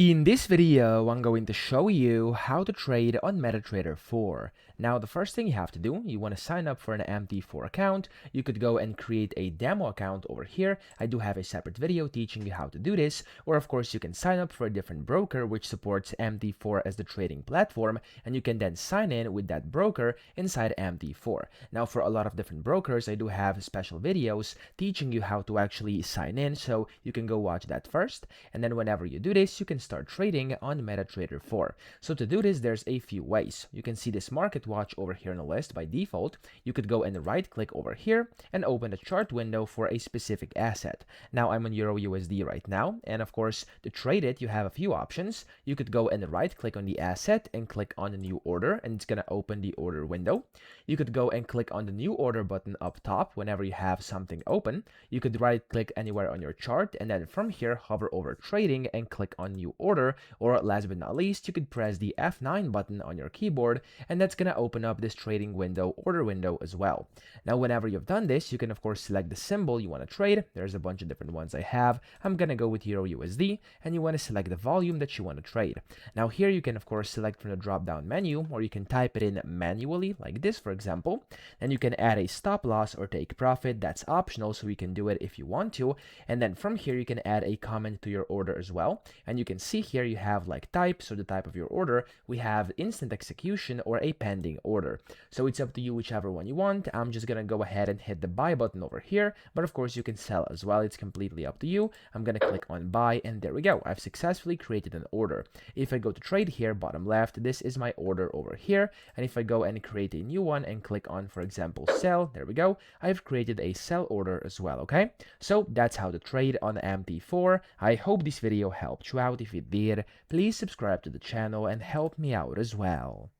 In this video, I'm going to show you how to trade on MetaTrader 4. Now, the first thing you have to do, you want to sign up for an MT4 account. You could go and create a demo account over here. I do have a separate video teaching you how to do this. Or of course, you can sign up for a different broker which supports MT4 as the trading platform, and you can then sign in with that broker inside MT4. Now, for a lot of different brokers, I do have special videos teaching you how to actually sign in, so you can go watch that first. And then whenever you do this, you can start trading on MetaTrader 4. So to do this, there's a few ways. You can see this market watch over here on the list by default. You could go and right click over here and open a chart window for a specific asset. Now I'm on Euro USD right now, and of course to trade it you have a few options. You could go and right click on the asset and click on the new order, and it's gonna open the order window. You could go and click on the new order button up top whenever you have something open. You could right click anywhere on your chart, and then from here hover over trading and click on new order, or last but not least, you could press the F9 button on your keyboard, and that's gonna open up this trading window, order window as well. Now whenever you've done this, you can of course select the symbol you want to trade. There's a bunch of different ones I have. I'm gonna go with Euro USD, and you want to select the volume that you want to trade. Now here you can of course select from the drop down menu, or you can type it in manually like this, for example. Then you can add a stop loss or take profit. That's optional, so you can do it if you want to. And then from here you can add a comment to your order as well, and you can see here you have like type, so the type of your order, we have instant execution or a pending order. So it's up to you whichever one you want. I'm just gonna go ahead and hit the buy button over here, but of course you can sell as well. It's completely up to you. I'm gonna click on buy, and there we go. I've successfully created an order. If I go to trade here, bottom left, this is my order over here. And if I go and create a new one and click on, for example, sell, there we go. I've created a sell order as well, okay? So that's how to trade on MT4. I hope this video helped you out. If it did, please subscribe to the channel and help me out as well.